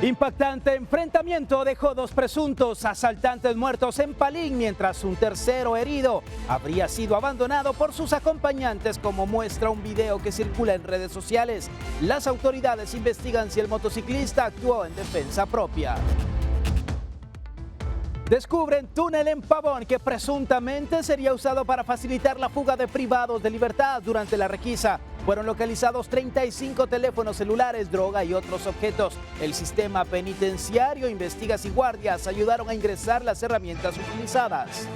Impactante enfrentamiento dejó 2 presuntos asaltantes muertos en Palín, mientras un tercero herido habría sido abandonado por sus acompañantes, como muestra un video que circula en redes sociales. Las autoridades investigan si el motociclista actuó en defensa propia. Descubren túnel en Pavón que presuntamente sería usado para facilitar la fuga de privados de libertad durante la requisa. Fueron localizados 35 teléfonos celulares, droga y otros objetos. El sistema penitenciario investiga si guardias ayudaron a ingresar las herramientas utilizadas.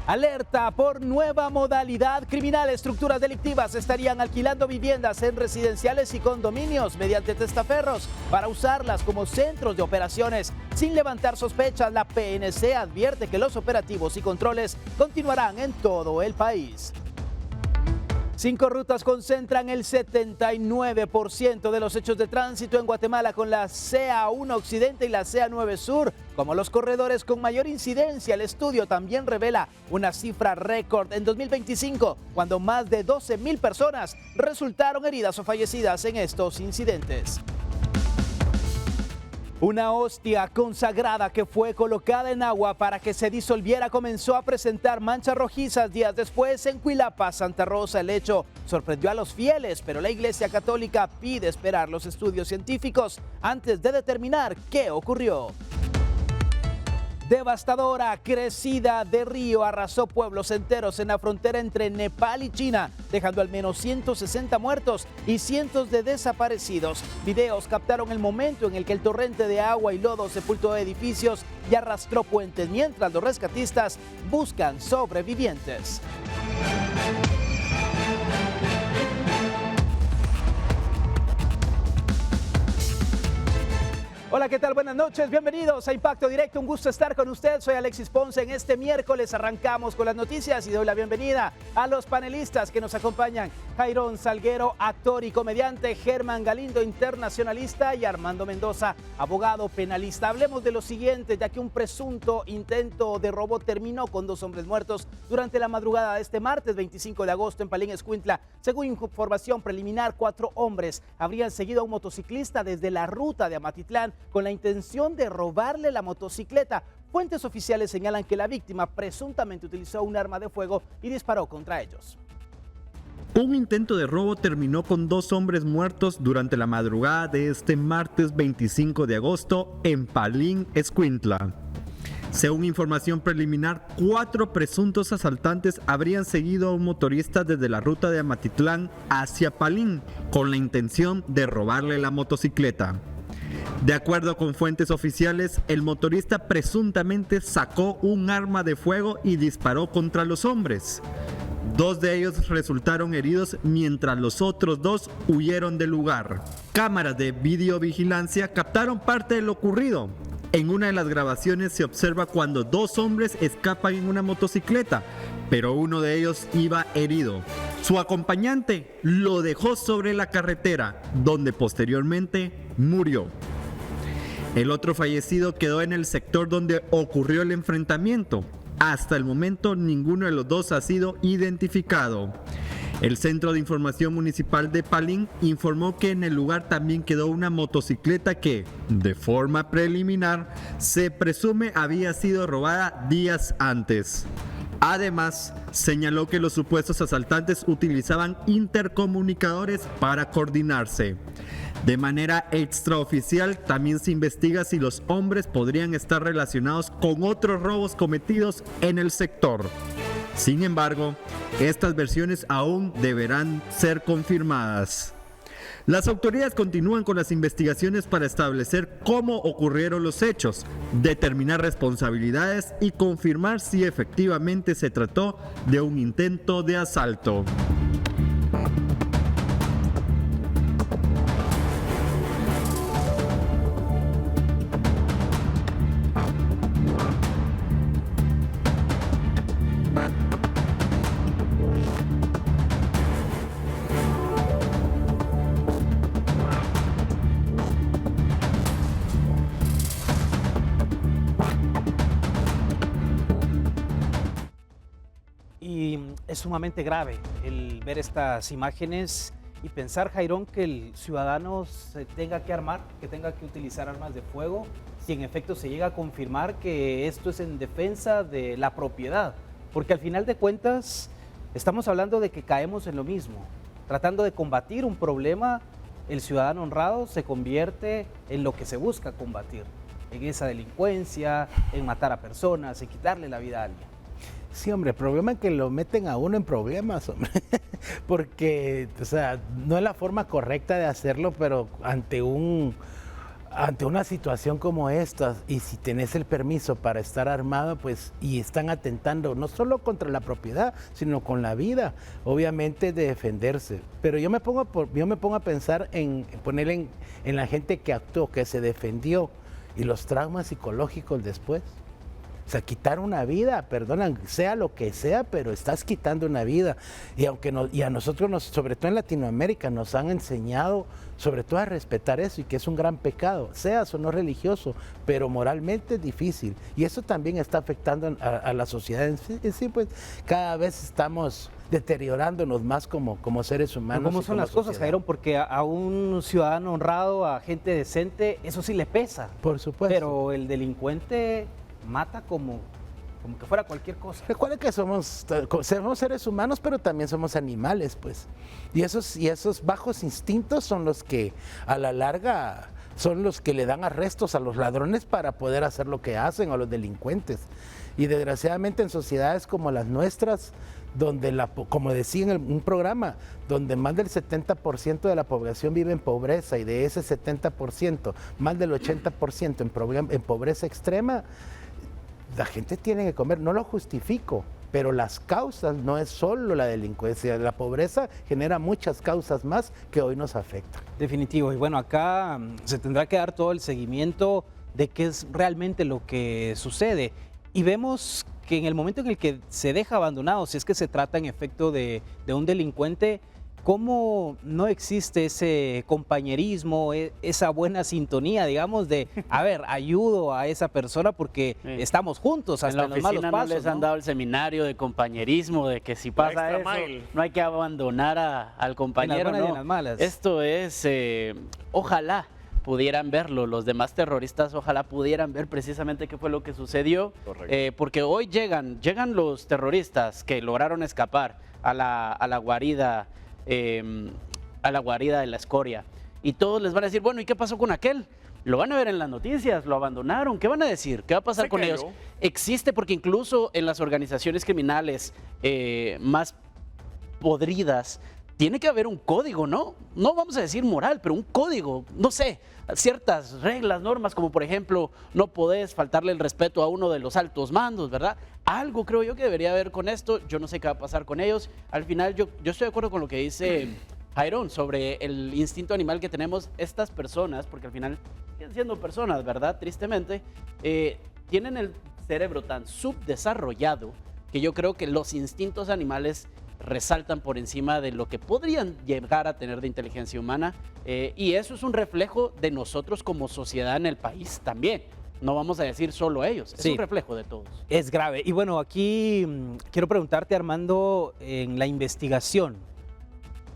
Alerta por nueva modalidad criminal. Estructuras delictivas estarían alquilando viviendas en residenciales y condominios mediante testaferros para usarlas como centros de operaciones. Sin levantar sospechas, la PNC advierte que los operativos y controles continuarán en todo el país. 5 rutas concentran el 79% de los hechos de tránsito en Guatemala, con la CA1 Occidente y la CA9 Sur como los corredores con mayor incidencia. El estudio también revela una cifra récord en 2025, cuando más de 12,000 personas resultaron heridas o fallecidas en estos incidentes. Una hostia consagrada que fue colocada en agua para que se disolviera comenzó a presentar manchas rojizas días después en Cuilapa, Santa Rosa. El hecho sorprendió a los fieles, pero la Iglesia Católica pide esperar los estudios científicos antes de determinar qué ocurrió. Devastadora crecida de río arrasó pueblos enteros en la frontera entre Nepal y China, dejando al menos 160 muertos y cientos de desaparecidos. Videos captaron el momento en el que el torrente de agua y lodo sepultó edificios y arrastró puentes, mientras los rescatistas buscan sobrevivientes. Hola, ¿qué tal? Buenas noches, bienvenidos a Impacto Directo, un gusto estar con usted. Soy Alexis Ponce. En este miércoles arrancamos con las noticias y doy la bienvenida a los panelistas que nos acompañan: Jairón Salguero, actor y comediante; Germán Galindo, internacionalista; y Armando Mendoza, abogado penalista. Hablemos de lo siguiente, ya que un presunto intento de robo terminó con 2 hombres muertos durante la madrugada de este martes 25 de agosto en Palín, Escuintla. Según información preliminar, 4 hombres habrían seguido a un motociclista desde la ruta de Amatitlán con la intención de robarle la motocicleta. Fuentes oficiales señalan que la víctima presuntamente utilizó un arma de fuego y disparó contra ellos. Un intento de robo terminó con 2 hombres muertos durante la madrugada de este martes 25 de agosto en Palín, Escuintla. Según información preliminar, 4 presuntos asaltantes habrían seguido a un motorista desde la ruta de Amatitlán hacia Palín con la intención de robarle la motocicleta. De acuerdo con fuentes oficiales, el motorista presuntamente sacó un arma de fuego y disparó contra los hombres. 2 de ellos resultaron heridos, mientras los otros 2 huyeron del lugar. Cámaras de videovigilancia captaron parte de lo ocurrido. En una de las grabaciones se observa cuando 2 hombres escapan en una motocicleta, pero uno de ellos iba herido. Su acompañante lo dejó sobre la carretera, donde posteriormente murió. El otro fallecido quedó en el sector donde ocurrió el enfrentamiento. Hasta el momento, ninguno de los 2 ha sido identificado. El Centro de Información Municipal de Palín informó que en el lugar también quedó una motocicleta que, de forma preliminar, se presume había sido robada días antes. Además, señaló que los supuestos asaltantes utilizaban intercomunicadores para coordinarse. De manera extraoficial, también se investiga si los hombres podrían estar relacionados con otros robos cometidos en el sector. Sin embargo, estas versiones aún deberán ser confirmadas. Las autoridades continúan con las investigaciones para establecer cómo ocurrieron los hechos, determinar responsabilidades y confirmar si efectivamente se trató de un intento de asalto. Es sumamente grave el ver estas imágenes Y pensar, Jairón, que el ciudadano se tenga que armar, que tenga que utilizar armas de fuego, si en efecto se llega a confirmar que esto es en defensa de la propiedad. Porque al final de cuentas estamos hablando de que caemos en lo mismo. Tratando de combatir un problema, el ciudadano honrado se convierte en lo que se busca combatir, en esa delincuencia, en matar a personas, en quitarle la vida a alguien. Sí, hombre, el problema es que lo meten a uno en problemas, hombre, porque, o sea, no es la forma correcta de hacerlo, pero ante una situación como esta, y si tenés el permiso para estar armado, pues, y están atentando no solo contra la propiedad, sino con la vida, obviamente de defenderse. Pero yo me pongo a pensar en poner en la gente que actuó, que se defendió, y los traumas psicológicos después. O sea, quitar una vida, perdonan, sea lo que sea, pero estás quitando una vida. Y y a nosotros, sobre todo en Latinoamérica, nos han enseñado sobre todo a respetar eso y que es un gran pecado, seas o no religioso, pero moralmente es difícil. Y eso también está afectando a la sociedad en sí, pues cada vez estamos deteriorándonos más como seres humanos. ¿Cómo son las cosas, Jairón? Porque a un ciudadano honrado, a gente decente, eso sí le pesa. Por supuesto. Pero el delincuente mata como que fuera cualquier cosa. Recuerden que somos seres humanos, pero también somos animales, pues. Y esos bajos instintos son los que a la larga son los que le dan arrestos a los ladrones para poder hacer lo que hacen, a los delincuentes. Y desgraciadamente en sociedades como las nuestras, donde como decía en un programa, donde más del 70% de la población vive en pobreza y de ese 70%, más del 80% en pobreza extrema, la gente tiene que comer, no lo justifico, pero las causas no es solo la delincuencia, la pobreza genera muchas causas más que hoy nos afectan. Definitivo, y bueno, acá se tendrá que dar todo el seguimiento de qué es realmente lo que sucede. Y vemos que en el momento en el que se deja abandonado, si es que se trata en efecto de un delincuente, ¿cómo no existe ese compañerismo, esa buena sintonía, digamos, de, a ver, ayudo a esa persona porque estamos juntos hasta en los malos pasos? No les han dado el seminario de compañerismo, de que si pasa eso, no hay que abandonar al compañero. En las malas. Esto es, ojalá pudieran verlo, los demás terroristas ojalá pudieran ver precisamente qué fue lo que sucedió, porque hoy llegan los terroristas que lograron escapar a la guarida de la Escoria, y todos les van a decir, bueno, ¿y qué pasó con aquel? Lo van a ver en las noticias, lo abandonaron, ¿qué van a decir? ¿Qué va a pasar con ellos? Existe, porque incluso en las organizaciones criminales más podridas, tiene que haber un código, ¿no? No vamos a decir moral, pero un código, no sé, ciertas reglas, normas, como por ejemplo, no podés faltarle el respeto a uno de los altos mandos, ¿verdad? Algo creo yo que debería haber con esto, yo no sé qué va a pasar con ellos. Al final yo estoy de acuerdo con lo que dice Jairón sobre el instinto animal que tenemos estas personas, porque al final siguen siendo personas, ¿verdad? Tristemente, tienen el cerebro tan subdesarrollado que yo creo que los instintos animales resaltan por encima de lo que podrían llegar a tener de inteligencia humana, y eso es un reflejo de nosotros como sociedad en el país también. No vamos a decir solo ellos, es un reflejo de todos. Es grave. Y bueno, aquí quiero preguntarte, Armando, en la investigación,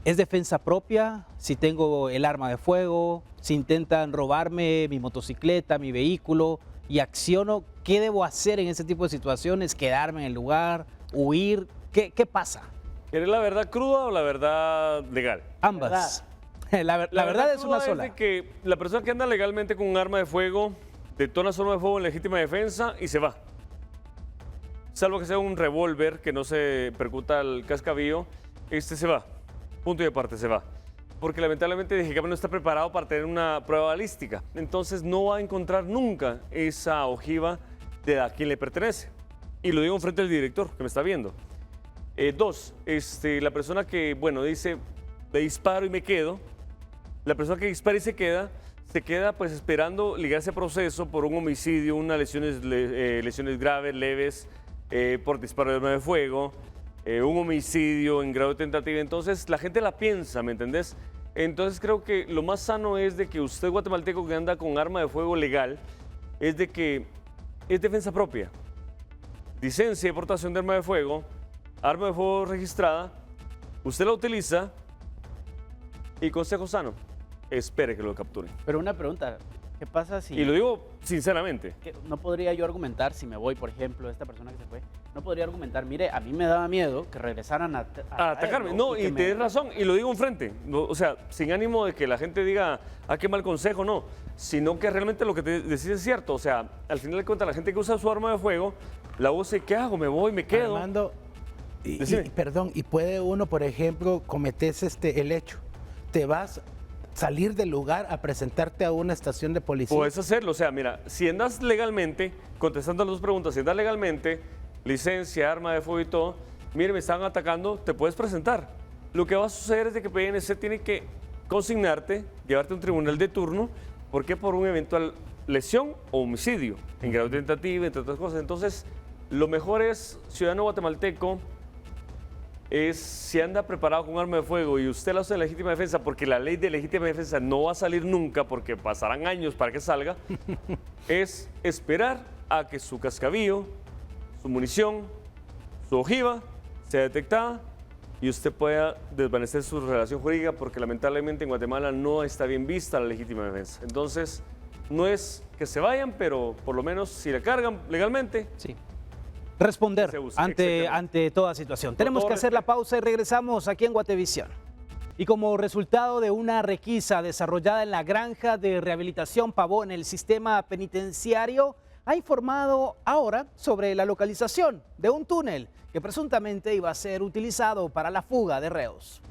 ¿es defensa propia? Si tengo el arma de fuego, si intentan robarme mi motocicleta, mi vehículo y acciono, ¿qué debo hacer en ese tipo de situaciones? ¿Quedarme en el lugar? ¿Huir? ¿Qué pasa? ¿Quieres la verdad cruda o la verdad legal? Ambas. La verdad es una sola. Es de que la persona que anda legalmente con un arma de fuego detona su arma de fuego en legítima defensa y se va. Salvo que sea un revólver que no se percuta al cascabillo, se va. Punto y aparte, se va. Porque lamentablemente DGCAP no está preparado para tener una prueba balística. Entonces no va a encontrar nunca esa ojiva de a quién le pertenece. Y lo digo enfrente del director que me está viendo. Dos, la persona que, bueno, dice, le disparo y me quedo. La persona que dispara y se queda pues esperando ligarse a proceso por un homicidio, unas lesiones graves, leves, por disparo de arma de fuego, un homicidio en grado de tentativa. Entonces la gente la piensa, ¿me entendés? Entonces creo que lo más sano es de que usted, guatemalteco, que anda con arma de fuego legal, es de que es defensa propia. Licencia de portación de arma de fuego registrada, usted la utiliza Y consejo sano, espere que lo capturen. Pero una pregunta, ¿qué pasa si... Y lo digo sinceramente. que no podría yo argumentar, si me voy, por ejemplo, esta persona que se fue, no podría argumentar, mire, a mí me daba miedo que regresaran a Atacarme. No, y tienes razón, y lo digo enfrente. No, o sea, sin ánimo de que la gente diga, qué mal consejo, no. Sino que realmente lo que te decís es cierto. O sea, al final de cuentas, la gente que usa su arma de fuego, la usa y ¿qué hago? ¿Me voy? ¿Me quedo? Armando, Decime. perdón, y puede uno, por ejemplo, cometes el hecho, te vas salir del lugar a presentarte a una estación de policía. Puedes hacerlo. O sea, mira, si andas legalmente, contestando las dos preguntas, si andas legalmente, licencia, arma de fuego y todo, mire, me están atacando, te puedes presentar. Lo que va a suceder es de que PNC tiene que consignarte, llevarte a un tribunal de turno, porque por un eventual lesión o homicidio, en grado de tentativa, entre otras cosas. Entonces, lo mejor es, ciudadano guatemalteco, es si anda preparado con un arma de fuego y usted la usa en legítima defensa, porque la ley de legítima defensa no va a salir nunca, porque pasarán años para que salga, es esperar a que su cascabillo, su munición, su ojiva sea detectada y usted pueda desvanecer su relación jurídica, porque lamentablemente en Guatemala no está bien vista la legítima defensa. Entonces, no es que se vayan, pero por lo menos si la cargan legalmente, Sí. Responder se usa, ante exactamente. toda situación. Tenemos todo que hacer la respeto. pausa y regresamos aquí en Guatevisión. Y como resultado de una requisa desarrollada en la granja de rehabilitación Pavón, el sistema penitenciario ha informado ahora sobre la localización de un túnel que presuntamente iba a ser utilizado para la fuga de reos.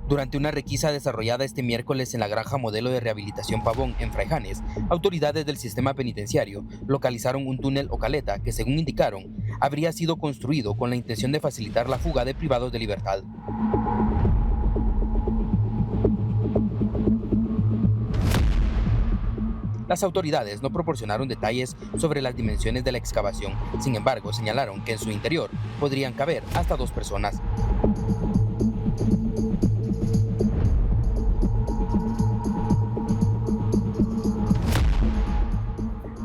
Durante una requisa desarrollada este miércoles en la granja modelo de rehabilitación Pavón en Fraijanes, autoridades del sistema penitenciario localizaron un túnel o caleta que, según indicaron, habría sido construido con la intención de facilitar la fuga de privados de libertad. Las autoridades no proporcionaron detalles sobre las dimensiones de la excavación, sin embargo señalaron que en su interior podrían caber hasta 2 personas.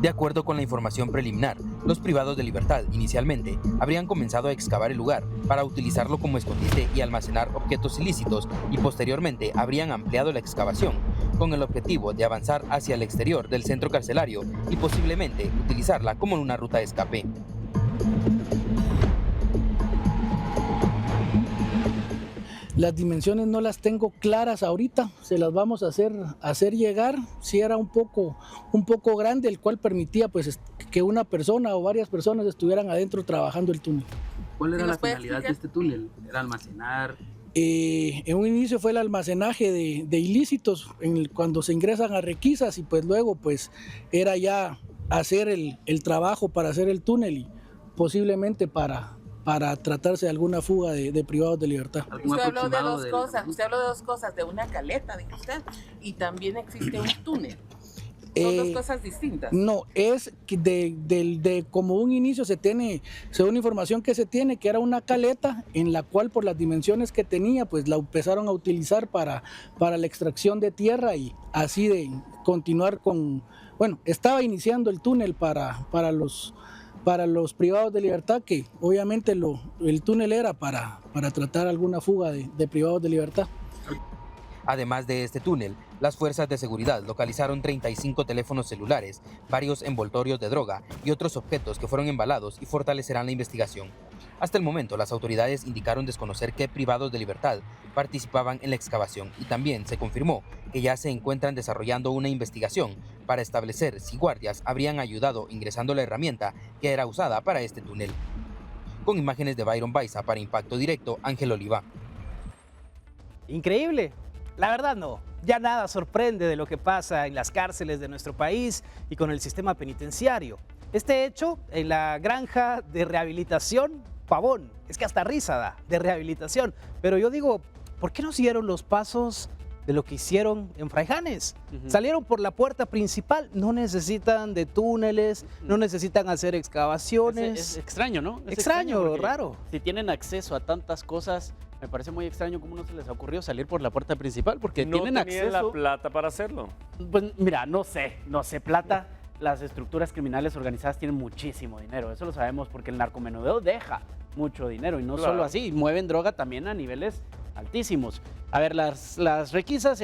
De acuerdo con la información preliminar, los privados de libertad inicialmente habrían comenzado a excavar el lugar para utilizarlo como escondite y almacenar objetos ilícitos, y posteriormente habrían ampliado la excavación con el objetivo de avanzar hacia el exterior del centro carcelario y posiblemente utilizarla como una ruta de escape. Las dimensiones no las tengo claras ahorita, se las vamos a hacer llegar. Si era un poco grande, el cual permitía pues que una persona o varias personas estuvieran adentro trabajando el túnel. ¿Cuál era la finalidad de este túnel? ¿Era almacenar? En un inicio fue el almacenaje de ilícitos cuando se ingresan a requisas, y pues luego pues era ya hacer el trabajo para hacer el túnel y posiblemente para tratarse de alguna fuga de privados de libertad. ¿Algún Usted habló de aproximado dos del- cosas, usted habló de dos cosas, de una caleta, dijo usted, y también existe un túnel. Son dos cosas distintas. No, es que de como un inicio se tiene, según información que se tiene, que era una caleta en la cual por las dimensiones que tenía, pues la empezaron a utilizar para la extracción de tierra, y así de continuar estaba iniciando el túnel para los privados de libertad, que obviamente el túnel era para tratar alguna fuga de privados de libertad. Además de este túnel, las fuerzas de seguridad localizaron 35 teléfonos celulares, varios envoltorios de droga y otros objetos que fueron embalados y fortalecerán la investigación. Hasta el momento, las autoridades indicaron desconocer qué privados de libertad participaban en la excavación, y también se confirmó que ya se encuentran desarrollando una investigación para establecer si guardias habrían ayudado ingresando la herramienta que era usada para este túnel. Con imágenes de Byron Baiza para Impacto Directo, Ángel Oliva. Increíble. La verdad no, ya nada sorprende de lo que pasa en las cárceles de nuestro país y con el sistema penitenciario. Este hecho en la granja de rehabilitación Pavón, es que hasta risa da, de rehabilitación. Pero yo digo, ¿por qué no siguieron los pasos de lo que hicieron en Fraijanes? Salieron por la puerta principal, no necesitan de túneles, no necesitan hacer excavaciones. Es extraño, ¿no? Es Extraño, porque raro. Si tienen acceso a tantas cosas, me parece muy extraño cómo no se les ha ocurrido salir por la puerta principal, porque no tienen tenían acceso. la plata para hacerlo. Pues mira, no sé, plata. Las estructuras criminales organizadas tienen muchísimo dinero, eso lo sabemos porque el narcomenudeo deja mucho dinero. Y no Claro. solo así, mueven droga también a niveles altísimos. A ver, las requisas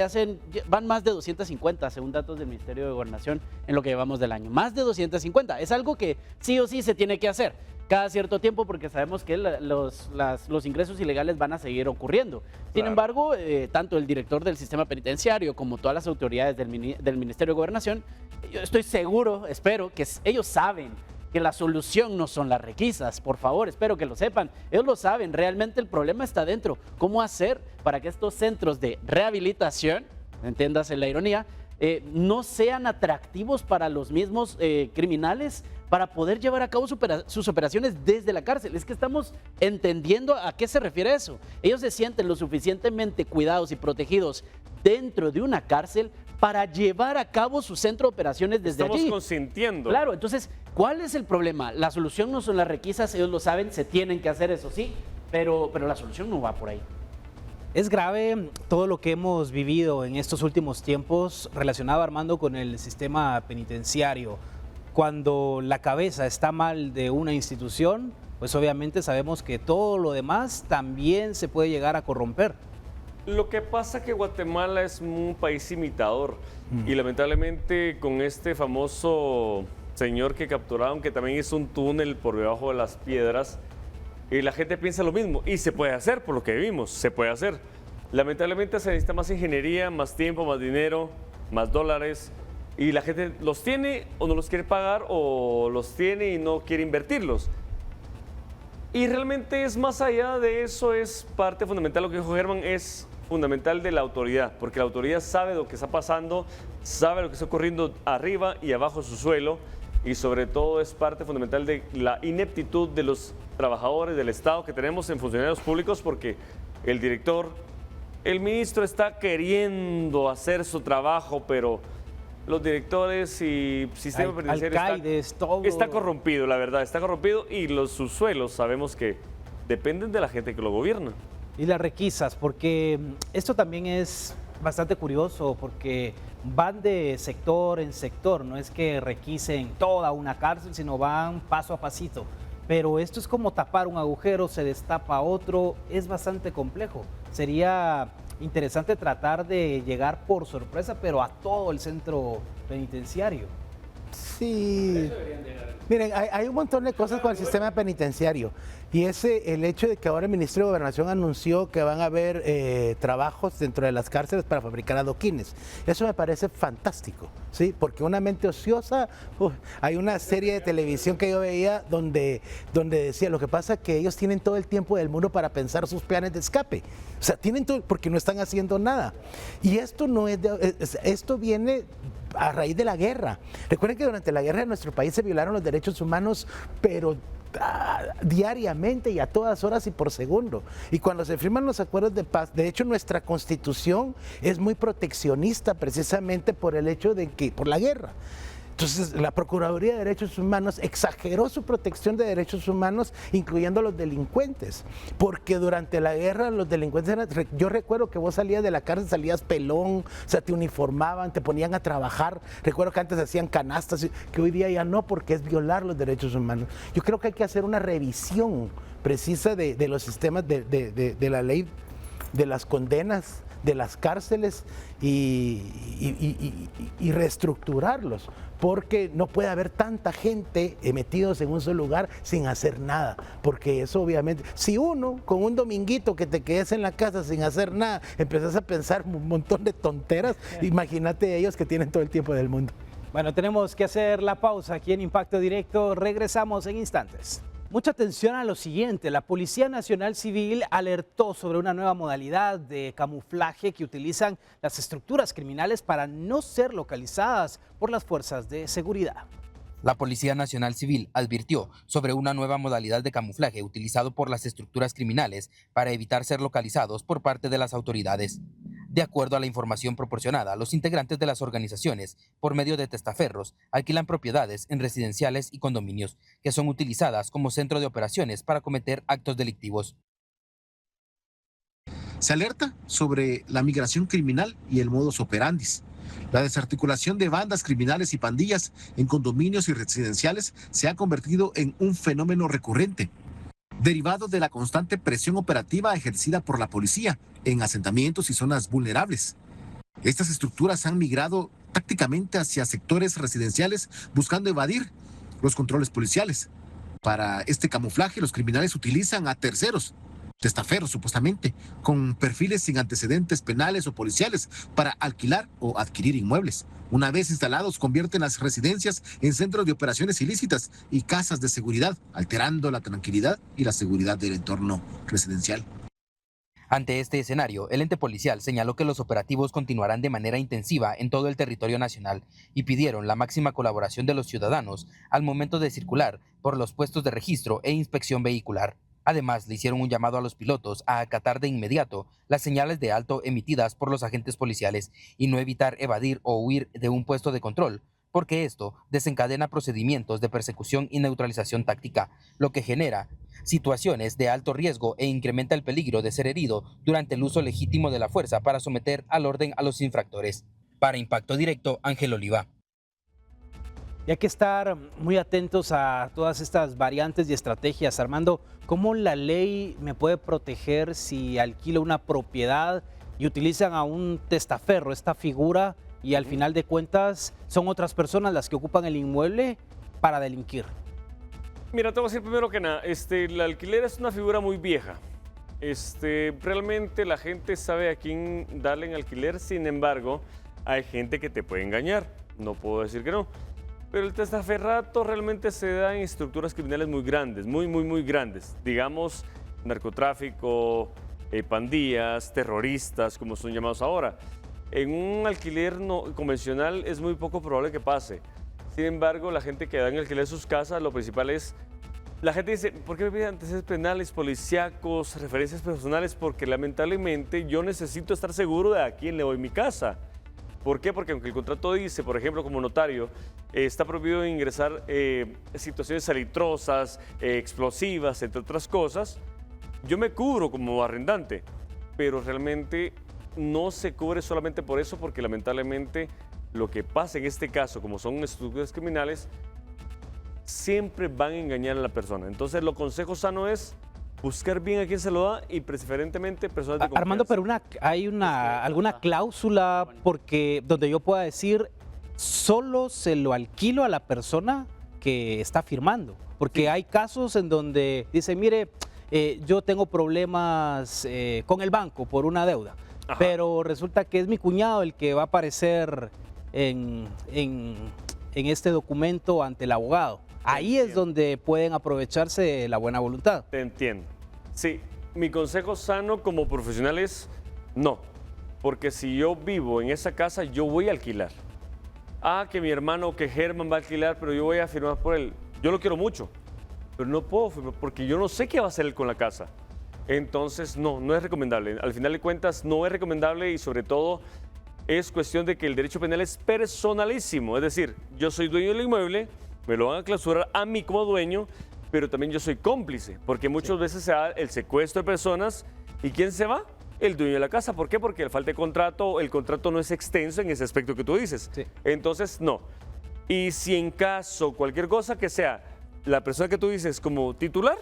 van más de 250, según datos del Ministerio de Gobernación, en lo que llevamos del año. Más de 250. Es algo que sí o sí se tiene que hacer cada cierto tiempo porque sabemos que los ingresos ilegales van a seguir ocurriendo. Sin Claro. embargo, tanto el director del sistema penitenciario como todas las autoridades del Ministerio de Gobernación, yo estoy seguro, espero, que ellos saben que la solución no son las requisas. Por favor, espero que lo sepan. Ellos lo saben, realmente el problema está dentro. ¿Cómo hacer para que estos centros de rehabilitación, entiéndase la ironía, no sean atractivos para los mismos criminales para poder llevar a cabo sus operaciones desde la cárcel? Es que estamos entendiendo a qué se refiere eso. Ellos se sienten lo suficientemente cuidados y protegidos dentro de una cárcel para llevar a cabo su centro de operaciones desde allí. Estamos consintiendo. Claro, entonces, ¿cuál es el problema? La solución no son las requisas, ellos lo saben, se tienen que hacer, eso sí, pero la solución no va por ahí. Es grave todo lo que hemos vivido en estos últimos tiempos relacionado, Armando, con el sistema penitenciario. Cuando la cabeza está mal de una institución, pues obviamente sabemos que todo lo demás también se puede llegar a corromper. Lo que pasa es que Guatemala es un país imitador y lamentablemente con este famoso señor que capturaron, que también hizo un túnel por debajo de las piedras, y la gente piensa lo mismo y se puede hacer, por lo que vimos, se puede hacer. Lamentablemente se necesita más ingeniería, más tiempo, más dinero, más dólares, y la gente los tiene o no los quiere pagar, o los tiene y no quiere invertirlos. Y realmente es más allá de eso, es parte fundamental, lo que dijo Germán, es fundamental de la autoridad, porque la autoridad sabe lo que está pasando, sabe lo que está ocurriendo arriba y abajo de su suelo, y sobre todo es parte fundamental de la ineptitud de los trabajadores del Estado que tenemos en funcionarios públicos, porque el director, el ministro está queriendo hacer su trabajo, pero los directores y sistema penitenciario Alcaides, todo. está corrompido, la verdad, está corrompido, y los subsuelos sabemos que dependen de la gente que lo gobierna. Y las requisas, porque esto también es bastante curioso, porque van de sector en sector, no es que requisen toda una cárcel, sino van paso a pasito. Pero esto es como tapar un agujero, se destapa otro, es bastante complejo. Sería interesante tratar de llegar por sorpresa, pero a todo el centro penitenciario. Sí. Miren, hay un montón de cosas con el sistema penitenciario. Y el hecho de que ahora el Ministerio de Gobernación anunció que van a haber trabajos dentro de las cárceles para fabricar adoquines. Eso me parece fantástico, ¿sí? Porque una mente ociosa, hay una serie de televisión que yo veía donde decía, lo que pasa es que ellos tienen todo el tiempo del mundo para pensar sus planes de escape. O sea, tienen todo, porque no están haciendo nada. Y esto no es esto viene a raíz de la guerra. Recuerden que durante la guerra en nuestro país se violaron los derechos humanos, pero diariamente y a todas horas y por segundo. Y cuando se firman los acuerdos de paz, de hecho nuestra constitución es muy proteccionista precisamente por el hecho de que, por la guerra. Entonces, la Procuraduría de Derechos Humanos exageró su protección de derechos humanos, incluyendo a los delincuentes, porque durante la guerra los delincuentes yo recuerdo que vos salías de la cárcel, salías pelón, o sea, te uniformaban, te ponían a trabajar. Recuerdo que antes hacían canastas, que hoy día ya no, porque es violar los derechos humanos. Yo creo que hay que hacer una revisión precisa de los sistemas de la ley, de las condenas, de las cárceles y reestructurarlos, porque no puede haber tanta gente metidos en un solo lugar sin hacer nada, porque eso obviamente, si uno con un dominguito que te quedes en la casa sin hacer nada, empezás a pensar un montón de tonteras, imagínate ellos que tienen todo el tiempo del mundo. Bueno, tenemos que hacer la pausa aquí en Impacto Directo, regresamos en instantes. Mucha atención a lo siguiente, la Policía Nacional Civil alertó sobre una nueva modalidad de camuflaje que utilizan las estructuras criminales para no ser localizadas por las fuerzas de seguridad. La Policía Nacional Civil advirtió sobre una nueva modalidad de camuflaje utilizado por las estructuras criminales para evitar ser localizados por parte de las autoridades. De acuerdo a la información proporcionada, los integrantes de las organizaciones, por medio de testaferros, alquilan propiedades en residenciales y condominios, que son utilizadas como centro de operaciones para cometer actos delictivos. Se alerta sobre la migración criminal y el modus operandi. La desarticulación de bandas criminales y pandillas en condominios y residenciales se ha convertido en un fenómeno recurrente. derivado de la constante presión operativa ejercida por la policía en asentamientos y zonas vulnerables. Estas estructuras han migrado tácticamente hacia sectores residenciales buscando evadir los controles policiales. Para este camuflaje, los criminales utilizan a terceros, testaferros supuestamente, con perfiles sin antecedentes penales o policiales para alquilar o adquirir inmuebles. Una vez instalados, convierten las residencias en centros de operaciones ilícitas y casas de seguridad, alterando la tranquilidad y la seguridad del entorno residencial. Ante este escenario, el ente policial señaló que los operativos continuarán de manera intensiva en todo el territorio nacional y pidieron la máxima colaboración de los ciudadanos al momento de circular por los puestos de registro e inspección vehicular. Además, le hicieron un llamado a los pilotos a acatar de inmediato las señales de alto emitidas por los agentes policiales y no evitar evadir o huir de un puesto de control, porque esto desencadena procedimientos de persecución y neutralización táctica, lo que genera situaciones de alto riesgo e incrementa el peligro de ser herido durante el uso legítimo de la fuerza para someter al orden a los infractores. Para Impacto Directo, Ángel Oliva. Y hay que estar muy atentos a todas estas variantes y estrategias. Armando, ¿cómo la ley me puede proteger si alquilo una propiedad y utilizan a un testaferro, esta figura, y al final de cuentas son otras personas las que ocupan el inmueble para delinquir? Mira, te voy a decir primero que nada, el alquiler es una figura muy vieja. Realmente la gente sabe a quién darle en alquiler, sin embargo, hay gente que te puede engañar, no puedo decir que no. Pero el testaferrato realmente se da en estructuras criminales muy grandes, muy grandes. Digamos, narcotráfico, pandillas, terroristas, como son llamados ahora. En un alquiler no convencional es muy poco probable que pase. Sin embargo, la gente que da en alquiler sus casas, lo principal es... La gente dice, ¿por qué me piden antecedentes penales, policíacos, referencias personales? Porque lamentablemente yo necesito estar seguro de a quién le doy mi casa. ¿Por qué? Porque aunque el contrato dice, por ejemplo, como notario, está prohibido ingresar situaciones salitrosas, explosivas, entre otras cosas, yo me cubro como arrendante, pero realmente no se cubre solamente por eso, porque lamentablemente lo que pasa en este caso, como son estructuras criminales, siempre van a engañar a la persona. Entonces, lo consejo sano es buscar bien a quién se lo da y preferentemente personas de confianza. Armando, pero ¿hay alguna cláusula porque donde yo pueda decir solo se lo alquilo a la persona que está firmando? Porque hay casos en donde dice, mire, yo tengo problemas con el banco por una deuda, pero resulta que es mi cuñado el que va a aparecer en este documento ante el abogado. Ahí es donde pueden aprovecharse de la buena voluntad. Te entiendo. Sí, mi consejo sano como profesional es no, porque si yo vivo en esa casa, yo voy a alquilar. Que mi hermano, que Germán va a alquilar, pero yo voy a firmar por él. Yo lo quiero mucho, pero no puedo firmar porque yo no sé qué va a hacer él con la casa. Entonces, no es recomendable. Al final de cuentas, no es recomendable y sobre todo es cuestión de que el derecho penal es personalísimo. Es decir, yo soy dueño del inmueble, me lo van a clausurar a mí como dueño, pero también yo soy cómplice, porque muchas veces se da el secuestro de personas y ¿quién se va? El dueño de la casa. ¿Por qué? Porque al falta de contrato, el contrato no es extenso en ese aspecto que tú dices. Sí. Entonces, no. Y si en caso, cualquier cosa que sea, la persona que tú dices como titular,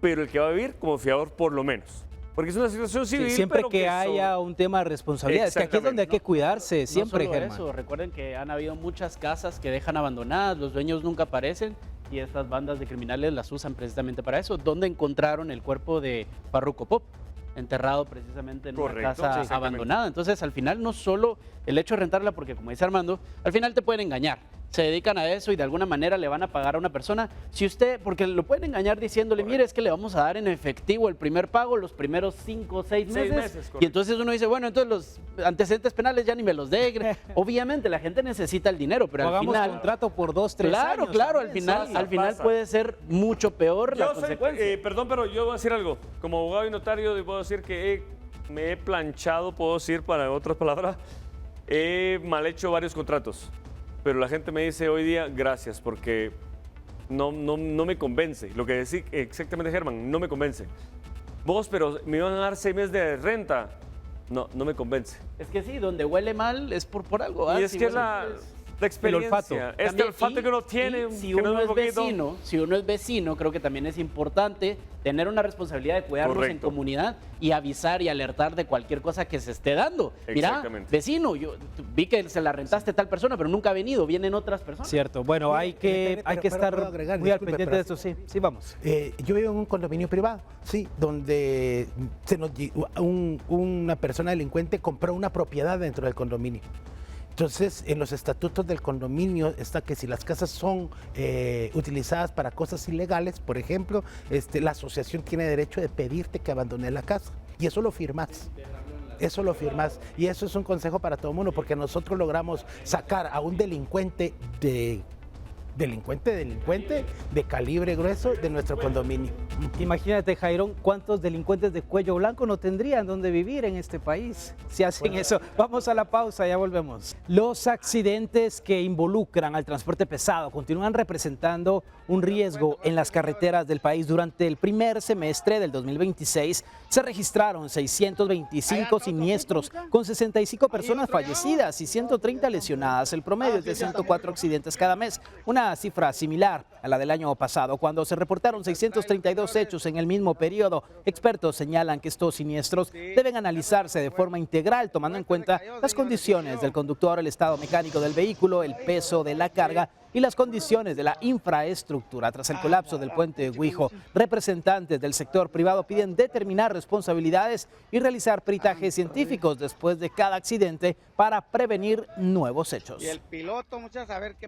pero el que va a vivir como fiador por lo menos. Porque es una situación civil. Sí, siempre pero que haya un tema de responsabilidad. Es que aquí es donde hay que cuidarse, siempre, Germán. Eso, recuerden que han habido muchas casas que dejan abandonadas, los dueños nunca aparecen y estas bandas de criminales las usan precisamente para eso. ¿Dónde encontraron el cuerpo de Farruko Pop? Enterrado precisamente en una casa abandonada. Entonces, al final, no solo el hecho de rentarla, porque como dice Armando, al final te pueden engañar. Se dedican a eso y de alguna manera le van a pagar a una persona. Si usted, porque lo pueden engañar diciéndole, mire, es que le vamos a dar en efectivo el primer pago los primeros 5 o 6 meses. Y entonces uno dice, bueno, entonces los antecedentes penales ya ni me los dé. Obviamente, la gente necesita el dinero, pero al final... contrato por 2, 3 años. Claro, al final puede ser mucho peor la consecuencia. Perdón, pero yo voy a decir algo. Como abogado y notario, puedo decir que me he planchado, puedo decir, para otras palabras, he mal hecho varios contratos. Pero la gente me dice hoy día, gracias, porque no me convence. Lo que decía exactamente Germán, no me convence. Vos, pero me iban a dar 6 meses de renta. No me convence. Es que sí, donde huele mal es por algo. Y es que la experiencia, el olfato que uno tiene. Si uno es vecino, creo que también es importante tener una responsabilidad de cuidarnos en comunidad y avisar y alertar de cualquier cosa que se esté dando. Mira, vecino, yo vi que se la rentaste a tal persona, pero nunca ha venido, vienen otras personas. Cierto, bueno, hay que estar muy al pendiente de esto, sí, vamos. Yo vivo en un condominio privado, sí, donde una persona delincuente compró una propiedad dentro del condominio. Entonces, en los estatutos del condominio está que si las casas son utilizadas para cosas ilegales, por ejemplo, la asociación tiene derecho de pedirte que abandones la casa. Y eso lo firmas. Y eso es un consejo para todo el mundo, porque nosotros logramos sacar a un delincuente de calibre grueso de nuestro condominio. Imagínate, Jairón, cuántos delincuentes de cuello blanco no tendrían donde vivir en este país si hacen eso. Vamos a la pausa, ya volvemos. Los accidentes que involucran al transporte pesado continúan representando un riesgo en las carreteras del país. Durante el primer semestre del 2026 se registraron 625 siniestros con 65 personas fallecidas y 130 lesionadas. El promedio es de 104 accidentes cada mes, una cifra similar a la del año pasado, cuando se reportaron 632 hechos en el mismo periodo. Expertos señalan que estos siniestros deben analizarse de forma integral, tomando en cuenta las condiciones del conductor, el estado mecánico del vehículo, el peso de la carga y las condiciones de la infraestructura. Tras el colapso del puente Huijo, representantes del sector privado piden determinar responsabilidades y realizar peritajes científicos después de cada accidente para prevenir nuevos hechos.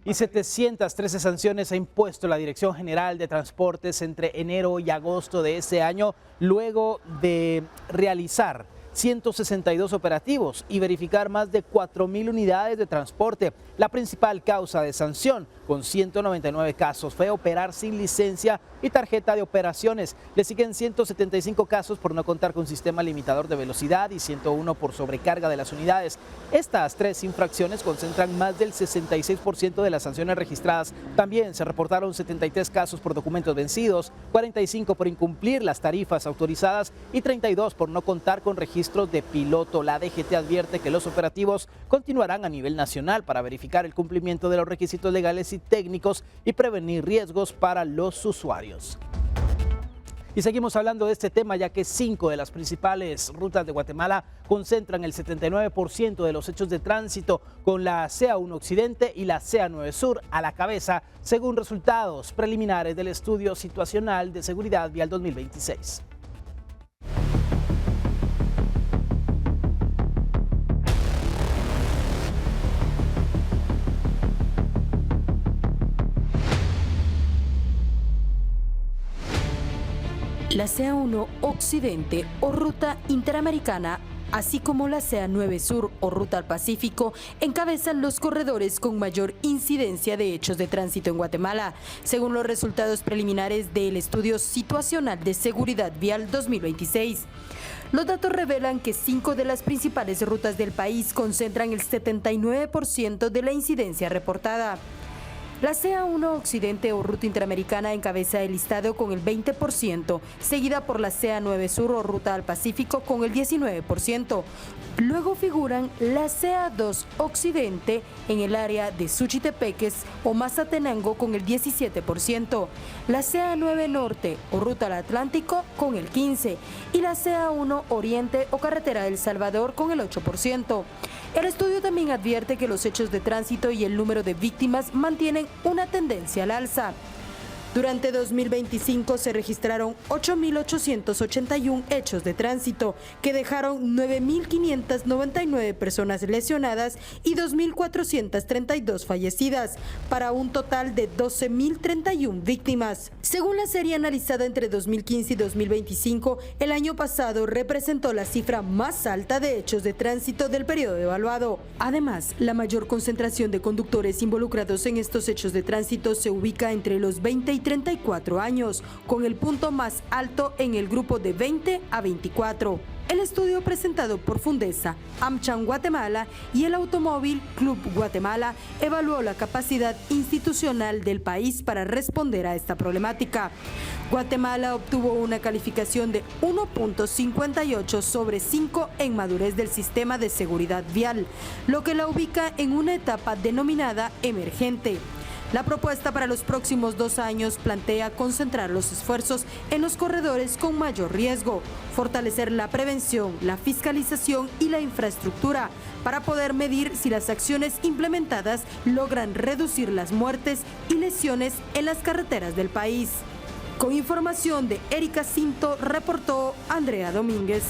Y 713 sanciones ha impuesto la Dirección General de Transportes entre enero y agosto de este año, luego de realizar 162 operativos y verificar más de 4.000 unidades de transporte. La principal causa de sanción, con 199 casos, fue operar sin licencia y tarjeta de operaciones. Le siguen 175 casos por no contar con sistema limitador de velocidad y 101 por sobrecarga de las unidades. Estas tres infracciones concentran más del 66% de las sanciones registradas. También se reportaron 73 casos por documentos vencidos, 45 por incumplir las tarifas autorizadas y 32 por no contar con registros de piloto. La DGT advierte que los operativos continuarán a nivel nacional para verificar el cumplimiento de los requisitos legales y técnicos y prevenir riesgos para los usuarios. Y seguimos hablando de este tema, ya que 5 de las principales rutas de Guatemala concentran el 79% de los hechos de tránsito, con la CA1 Occidente y la CA9 Sur a la cabeza, según resultados preliminares del estudio situacional de seguridad vial 2026. La CA1 Occidente o Ruta Interamericana, así como la CA9 Sur o Ruta al Pacífico, encabezan los corredores con mayor incidencia de hechos de tránsito en Guatemala, según los resultados preliminares del Estudio Situacional de Seguridad Vial 2026. Los datos revelan que 5 de las principales rutas del país concentran el 79% de la incidencia reportada. La CA1 Occidente o Ruta Interamericana encabeza el listado con el 20%, seguida por la CA9 Sur o Ruta al Pacífico con el 19%. Luego figuran la CA2 Occidente en el área de Suchitepeques o Mazatenango con el 17%, la CA9 Norte o Ruta al Atlántico con el 15% y la CA1 Oriente o Carretera del Salvador con el 8%. El estudio también advierte que los hechos de tránsito y el número de víctimas mantienen una tendencia al alza. Durante 2025 se registraron 8.881 hechos de tránsito que dejaron 9.599 personas lesionadas y 2.432 fallecidas, para un total de 12.031 víctimas. Según la serie analizada entre 2015 y 2025, el año pasado representó la cifra más alta de hechos de tránsito del periodo evaluado. Además, la mayor concentración de conductores involucrados en estos hechos de tránsito se ubica entre los 20 y 34 años, con el punto más alto en el grupo de 20 a 24. El estudio presentado por Fundesa, AmCham Guatemala y el Automóvil Club Guatemala evaluó la capacidad institucional del país para responder a esta problemática. Guatemala obtuvo una calificación de 1.58 sobre 5 en madurez del sistema de seguridad vial, lo que la ubica en una etapa denominada emergente. La propuesta para los próximos 2 años plantea concentrar los esfuerzos en los corredores con mayor riesgo, fortalecer la prevención, la fiscalización y la infraestructura para poder medir si las acciones implementadas logran reducir las muertes y lesiones en las carreteras del país. Con información de Erika Cinto, reportó Andrea Domínguez.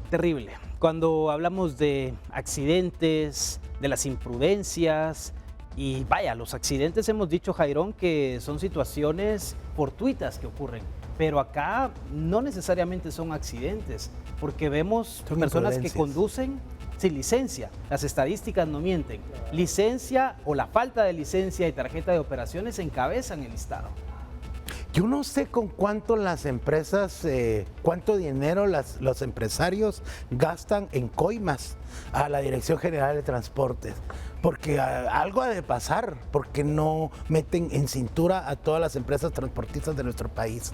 Terrible. Cuando hablamos de accidentes, de las imprudencias, y vaya, los accidentes hemos dicho, Jairón, que son situaciones fortuitas que ocurren, pero acá no necesariamente son accidentes, porque vemos personas que conducen sin licencia. Las estadísticas no mienten. Licencia o la falta de licencia y tarjeta de operaciones encabezan el listado. Yo no sé con cuánto las empresas, cuánto dinero los empresarios gastan en coimas a la Dirección General de Transportes, porque algo ha de pasar, porque no meten en cintura a todas las empresas transportistas de nuestro país.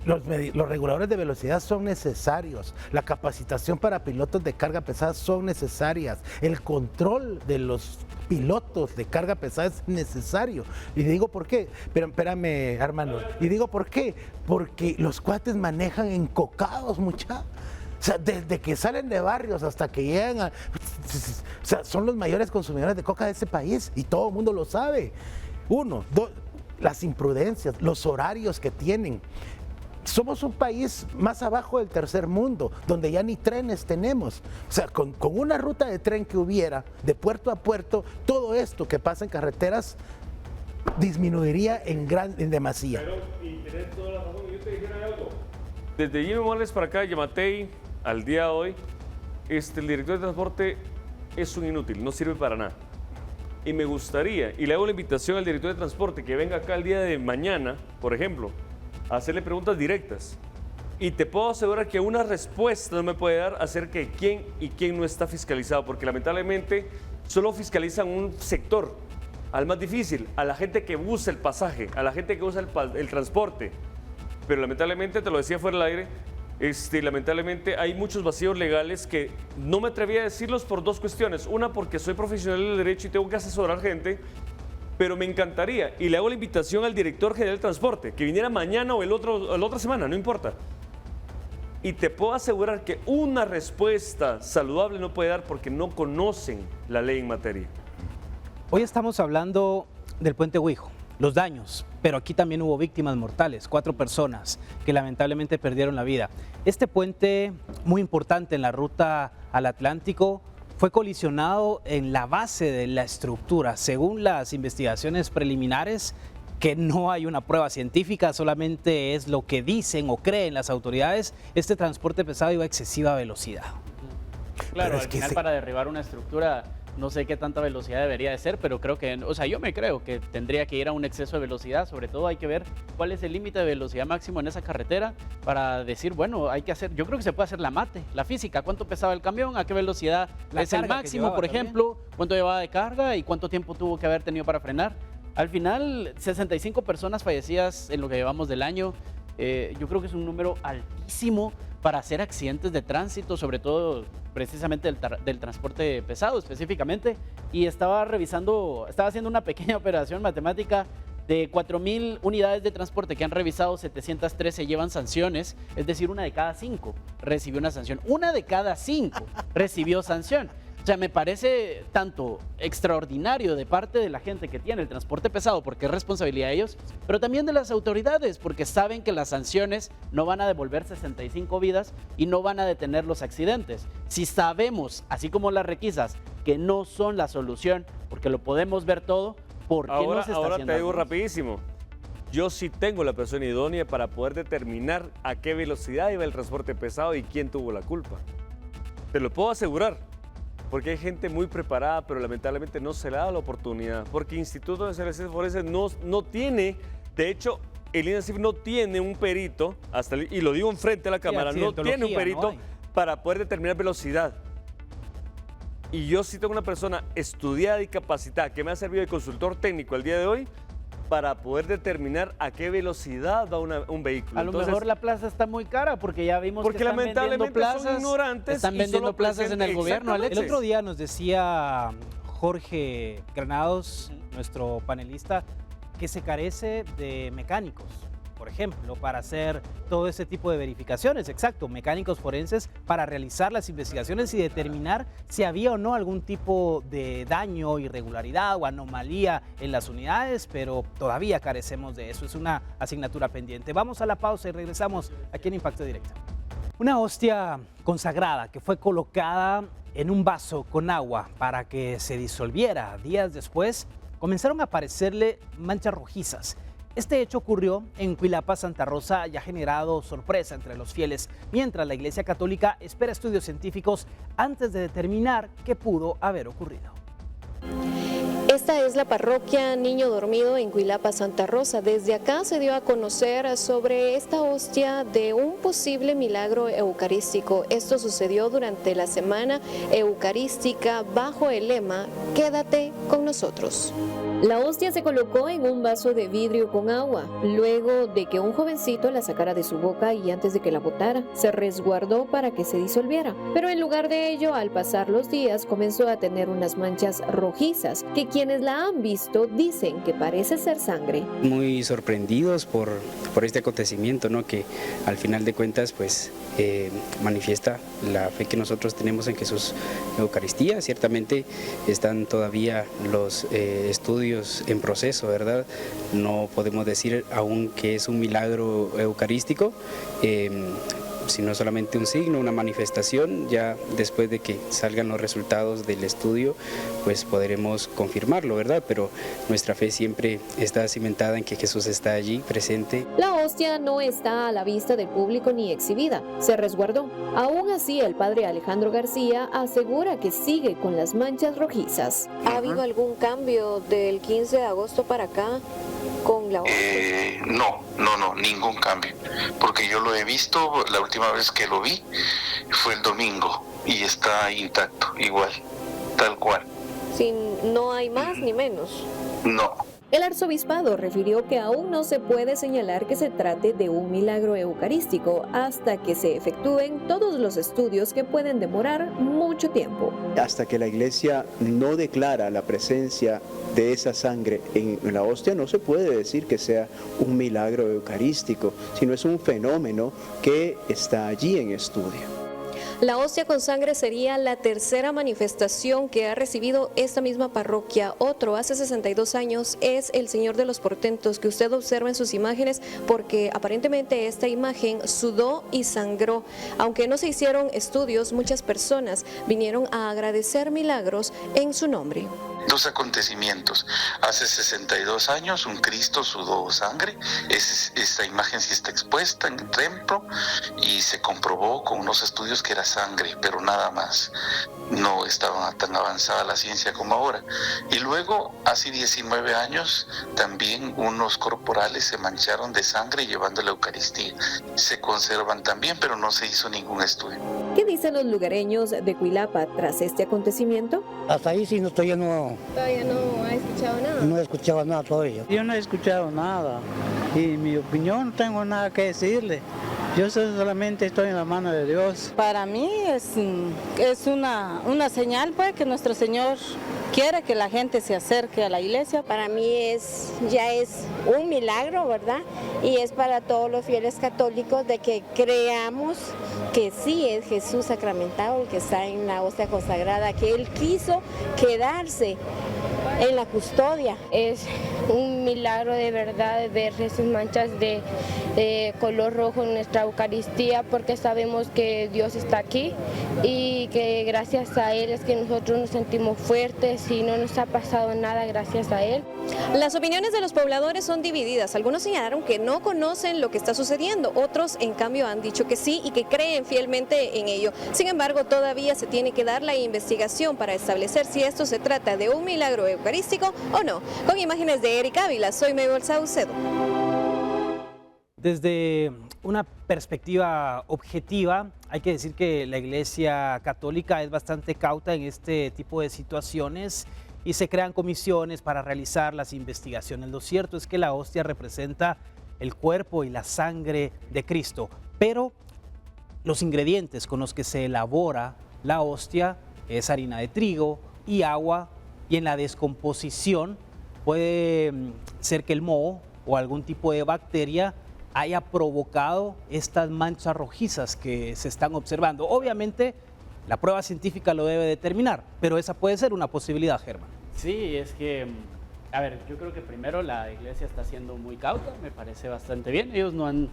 Los reguladores de velocidad son necesarios, la capacitación para pilotos de carga pesada son necesarias, el control de los pilotos de carga pesada es necesario. Y digo por qué, pero espérame, Armando, y digo por qué, porque los cuates manejan encocados, mucha. O sea, desde que salen de barrios hasta que llegan a... O sea, son los mayores consumidores de coca de este país y todo el mundo lo sabe. 1, 2, las imprudencias, los horarios que tienen. Somos un país más abajo del tercer mundo, donde ya ni trenes tenemos. O sea, con una ruta de tren que hubiera, de puerto a puerto, todo esto que pasa en carreteras disminuiría en demasía. Pero, y tenés toda la razón, yo te dijera algo. Desde Jimmy Morales para acá, Yamatei, al día de hoy, el director de transporte es un inútil, no sirve para nada. Y me gustaría, y le hago la invitación al director de transporte que venga acá el día de mañana, por ejemplo, a hacerle preguntas directas. Y te puedo asegurar que una respuesta no me puede dar acerca de quién y quién no está fiscalizado, porque lamentablemente solo fiscalizan un sector, al más difícil, a la gente que usa el pasaje, a la gente que usa el transporte. Pero lamentablemente, te lo decía fuera del aire, lamentablemente hay muchos vacíos legales que no me atreví a decirlos por 2 cuestiones. Una, porque soy profesional del derecho y tengo que asesorar gente. Pero me encantaría, y le hago la invitación al director general del transporte, que viniera mañana o la otra semana, no importa. Y te puedo asegurar que una respuesta saludable no puede dar porque no conocen la ley en materia. Hoy estamos hablando del puente Huijo, los daños, pero aquí también hubo víctimas mortales, 4 personas que lamentablemente perdieron la vida. Este puente, muy importante en la ruta al Atlántico, fue colisionado en la base de la estructura. Según las investigaciones preliminares, que no hay una prueba científica, solamente es lo que dicen o creen las autoridades, este transporte pesado iba a excesiva velocidad. Claro, al final para derribar una estructura no sé qué tanta velocidad debería de ser, pero creo que, o sea, yo me creo que tendría que ir a un exceso de velocidad. Sobre todo hay que ver cuál es el límite de velocidad máximo en esa carretera para decir, bueno, hay que hacer, yo creo que se puede hacer la mate, la física, cuánto pesaba el camión, a qué velocidad es el máximo, por ejemplo, cuánto llevaba de carga y cuánto tiempo tuvo que haber tenido para frenar. Al final, 65 personas fallecidas en lo que llevamos del año, yo creo que es un número altísimo para hacer accidentes de tránsito, sobre todo precisamente del transporte pesado específicamente. Y estaba haciendo una pequeña operación matemática de 4,000 unidades de transporte que han revisado, 713 llevan sanciones, es decir, 1 de cada 5 recibió una sanción. 1 de cada 5 recibió sanción. O sea, me parece tanto extraordinario de parte de la gente que tiene el transporte pesado, porque es responsabilidad de ellos, pero también de las autoridades, porque saben que las sanciones no van a devolver 65 vidas y no van a detener los accidentes. Si sabemos, así como las requisas, que no son la solución, porque lo podemos ver todo, ¿por qué no se está haciendo? Ahora te digo rapidísimo. Yo sí tengo la persona idónea para poder determinar a qué velocidad iba el transporte pesado y quién tuvo la culpa. Te lo puedo asegurar. Porque hay gente muy preparada, pero lamentablemente no se le da la oportunidad. Porque el Instituto de Servicios Forenses no tiene, de hecho, el INACIF no tiene un perito, y lo digo enfrente a la cámara, no tiene un perito para poder determinar velocidad. Y yo sí tengo una persona estudiada y capacitada que me ha servido de consultor técnico al día de hoy para poder determinar a qué velocidad va un vehículo. A lo mejor la plaza está muy cara porque ya vimos que están vendiendo lamentablemente plazas, son ignorantes. Están vendiendo plazas en el gobierno, Alex. El otro día nos decía Jorge Granados, nuestro panelista, que se carece de mecánicos, por ejemplo, para hacer todo ese tipo de verificaciones, exacto, mecánicos forenses para realizar las investigaciones y determinar si había o no algún tipo de daño, irregularidad o anomalía en las unidades, pero todavía carecemos de eso, es una asignatura pendiente. Vamos a la pausa y regresamos aquí en Impacto Directo. Una hostia consagrada que fue colocada en un vaso con agua para que se disolviera. Días después comenzaron a aparecerle manchas rojizas. Este hecho ocurrió en Cuilapa, Santa Rosa, y ha generado sorpresa entre los fieles, mientras la Iglesia Católica espera estudios científicos antes de determinar qué pudo haber ocurrido. Esta es la parroquia Niño Dormido en Cuilapa, Santa Rosa. Desde acá se dio a conocer sobre esta hostia de un posible milagro eucarístico. Esto sucedió durante la semana eucarística bajo el lema "Quédate con nosotros". La hostia se colocó en un vaso de vidrio con agua, luego de que un jovencito la sacara de su boca y antes de que la botara, se resguardó para que se disolviera. Pero en lugar de ello, al pasar los días, comenzó a tener unas manchas rojizas, que quienes la han visto dicen que parece ser sangre. Muy sorprendidos por este acontecimiento, ¿no? Que al final de cuentas pues manifiesta la fe que nosotros tenemos en Jesús Eucaristía. Ciertamente están todavía los estudios en proceso, ¿verdad? No podemos decir aún que es un milagro eucarístico, sino solamente un signo, una manifestación. Ya después de que salgan los resultados del estudio, pues podremos confirmarlo, ¿verdad? Pero nuestra fe siempre está cimentada en que Jesús está allí presente. La hostia no está a la vista del público ni exhibida, se resguardó. Aún así, el padre Alejandro García asegura que sigue con las manchas rojizas. ¿Ha habido algún cambio del 15 de agosto para acá con la hostia? No, ningún cambio, porque yo lo he visto, la última vez que lo vi fue el domingo y está intacto, igual, tal cual. No hay más ni menos. No. El arzobispado refirió que aún no se puede señalar que se trate de un milagro eucarístico hasta que se efectúen todos los estudios que pueden demorar mucho tiempo. Hasta que la Iglesia no declara la presencia de esa sangre en la hostia, no se puede decir que sea un milagro eucarístico, sino es un fenómeno que está allí en estudio. La hostia con sangre sería la tercera manifestación que ha recibido esta misma parroquia. Otro, hace 62 años, es el Señor de los Portentos, que usted observa en sus imágenes, porque aparentemente esta imagen sudó y sangró. Aunque no se hicieron estudios, muchas personas vinieron a agradecer milagros en su nombre. Dos acontecimientos. Hace 62 años un Cristo sudó sangre. Esta imagen sí está expuesta en el templo y se comprobó con unos estudios que era sangre, pero nada más. No estaba tan avanzada la ciencia como ahora. Y luego, hace 19 años, también unos corporales se mancharon de sangre llevando la Eucaristía. Se conservan también, pero no se hizo ningún estudio. ¿Qué dicen los lugareños de Cuilapa tras este acontecimiento? Hasta ahí sí todavía no ha escuchado nada. No he escuchado nada todavía. Yo no he escuchado nada y en mi opinión no tengo nada que decirle. Yo solamente estoy en la mano de Dios. Para mí es una señal pues que nuestro Señor quiere que la gente se acerque a la iglesia. Para mí ya es un milagro, ¿verdad? Y es para todos los fieles católicos de que creamos que sí es Jesús sacramentado el que está en la hostia consagrada, que Él quiso quedarse en la custodia. Es un milagro de verdad de ver esas manchas de color rojo en nuestra Eucaristía, porque sabemos que Dios está aquí y que gracias a Él es que nosotros nos sentimos fuertes y no nos ha pasado nada gracias a Él. Las opiniones de los pobladores son divididas. Algunos señalaron que no conocen lo que está sucediendo, otros en cambio han dicho que sí y que creen fielmente en ello. Sin embargo, todavía se tiene que dar la investigación para establecer si esto se trata de un milagro eucarístico o no. Con imágenes de Erika Ávila, soy Mabel Saucedo. Desde una perspectiva objetiva, hay que decir que la Iglesia Católica es bastante cauta en este tipo de situaciones y se crean comisiones para realizar las investigaciones. Lo cierto es que la hostia representa el cuerpo y la sangre de Cristo, pero los ingredientes con los que se elabora la hostia es harina de trigo y agua y en la descomposición puede ser que el moho o algún tipo de bacteria haya provocado estas manchas rojizas que se están observando. Obviamente, la prueba científica lo debe determinar, pero esa puede ser una posibilidad, Germán. Sí, es que, a ver, yo creo que primero la iglesia está siendo muy cauta, me parece bastante bien. Ellos no han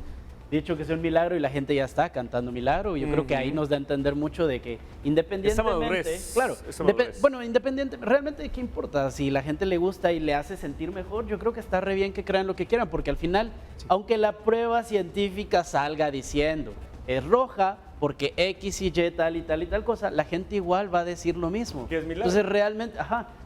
dicho que sea un milagro y la gente ya está cantando milagro. Yo creo que ahí nos da a entender mucho de que independientemente, claro, realmente ¿qué importa? Si la gente le gusta y le hace sentir mejor, yo creo que está re bien que crean lo que quieran, porque al final, aunque la prueba científica salga diciendo es roja porque X y Y tal y tal y tal cosa, la gente igual va a decir lo mismo. ¿Qué es milagro? Entonces realmente,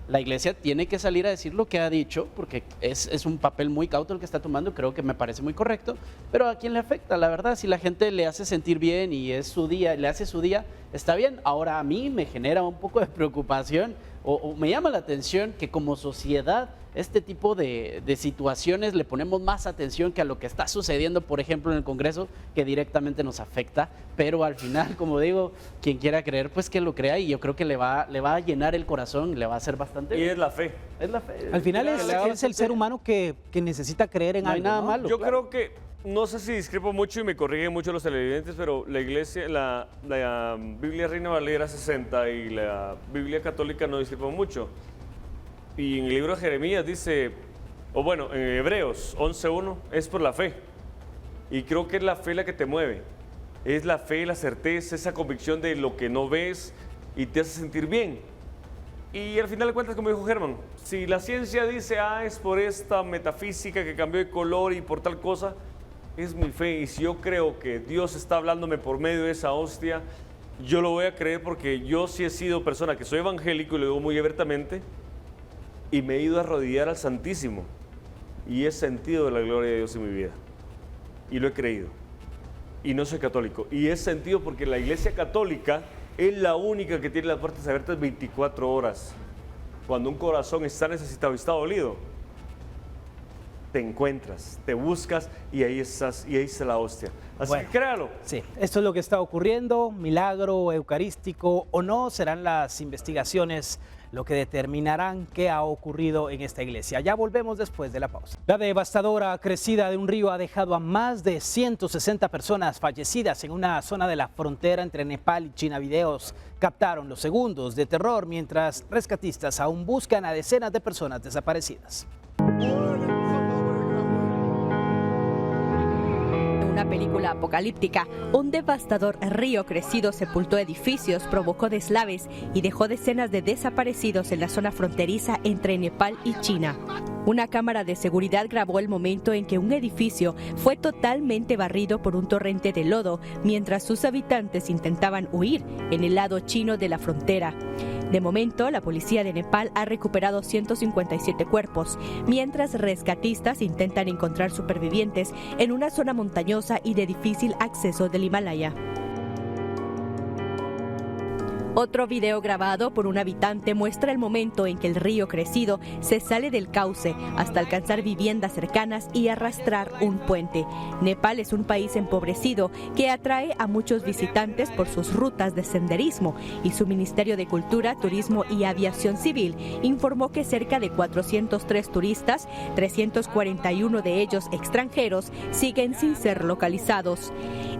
la iglesia tiene que salir a decir lo que ha dicho, porque es un papel muy cauto el que está tomando, creo que me parece muy correcto, pero ¿a quién le afecta? La verdad, si la gente le hace sentir bien y es su día, le hace su día, está bien. Ahora a mí me genera un poco de preocupación o me llama la atención que como sociedad este tipo de situaciones le ponemos más atención que a lo que está sucediendo, por ejemplo, en el Congreso, que directamente nos afecta, pero al final, como digo, quien quiera creer, pues que lo crea, y yo creo que le va a llenar el corazón, le va a hacer bastante bien. Y es la fe. Es la fe. Al final es el ser humano que necesita creer en algo. No hay nada malo. Yo creo que, no sé si discrepo mucho y me corrigen mucho los televidentes, pero la iglesia, la Biblia Reina Valera 60 y la Biblia católica no discrepan mucho. Y en el libro de Jeremías dice, en Hebreos 11:1, es por la fe. Y creo que es la fe la que te mueve. Es la fe, la certeza, esa convicción de lo que no ves y te hace sentir bien. Y al final de cuentas, como dijo Germán, si la ciencia dice, es por esta metafísica que cambió de color y por tal cosa, es mi fe. Y si yo creo que Dios está hablándome por medio de esa hostia, yo lo voy a creer, porque yo sí he sido persona que soy evangélico y lo digo muy abiertamente, y me he ido a arrodillar al Santísimo y he sentido la gloria de Dios en mi vida y lo he creído, y no soy católico, y he sentido, porque la iglesia católica es la única que tiene las puertas abiertas 24 horas. Cuando un corazón está necesitado y está dolido, te encuentras, te buscas y ahí estás, y ahí está la hostia. Así que créalo. Sí, esto es lo que está ocurriendo, milagro eucarístico o no, serán las investigaciones lo que determinarán qué ha ocurrido en esta iglesia. Ya volvemos después de la pausa. La devastadora crecida de un río ha dejado a más de 160 personas fallecidas en una zona de la frontera entre Nepal y China. Videos captaron los segundos de terror mientras rescatistas aún buscan a decenas de personas desaparecidas. Una película apocalíptica, un devastador río crecido sepultó edificios, provocó deslaves y dejó decenas de desaparecidos en la zona fronteriza entre Nepal y China. Una cámara de seguridad grabó el momento en que un edificio fue totalmente barrido por un torrente de lodo mientras sus habitantes intentaban huir en el lado chino de la frontera. De momento, la policía de Nepal ha recuperado 157 cuerpos, mientras rescatistas intentan encontrar supervivientes en una zona montañosa y de difícil acceso del Himalaya. Otro video grabado por un habitante muestra el momento en que el río crecido se sale del cauce hasta alcanzar viviendas cercanas y arrastrar un puente. Nepal es un país empobrecido que atrae a muchos visitantes por sus rutas de senderismo, y su Ministerio de Cultura, Turismo y Aviación Civil informó que cerca de 403 turistas, 341 de ellos extranjeros, siguen sin ser localizados.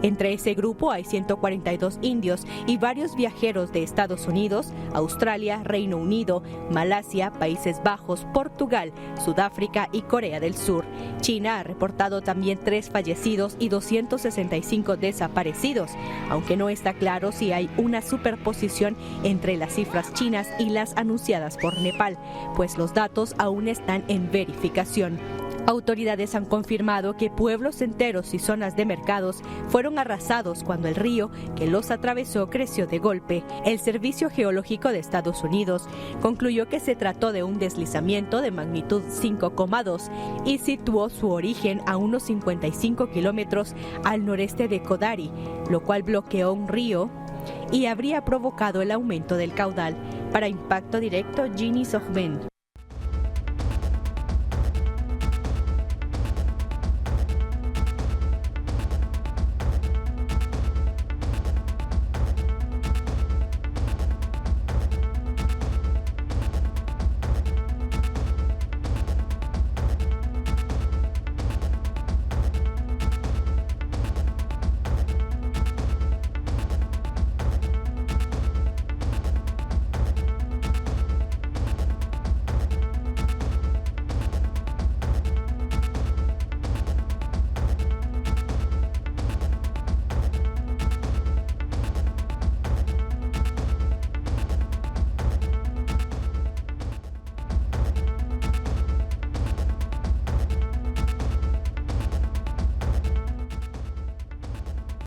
Entre ese grupo hay 142 indios y varios viajeros de Estados Unidos, Australia, Reino Unido, Malasia, Países Bajos, Portugal, Sudáfrica y Corea del Sur. China ha reportado también 3 fallecidos y 265 desaparecidos, aunque no está claro si hay una superposición entre las cifras chinas y las anunciadas por Nepal, pues los datos aún están en verificación. Autoridades han confirmado que pueblos enteros y zonas de mercados fueron arrasados cuando el río que los atravesó creció de golpe. El Servicio Geológico de Estados Unidos concluyó que se trató de un deslizamiento de magnitud 5,2 y situó su origen a unos 55 kilómetros al noreste de Kodari, lo cual bloqueó un río y habría provocado el aumento del caudal. Para Impacto Directo, Ginny Sogben.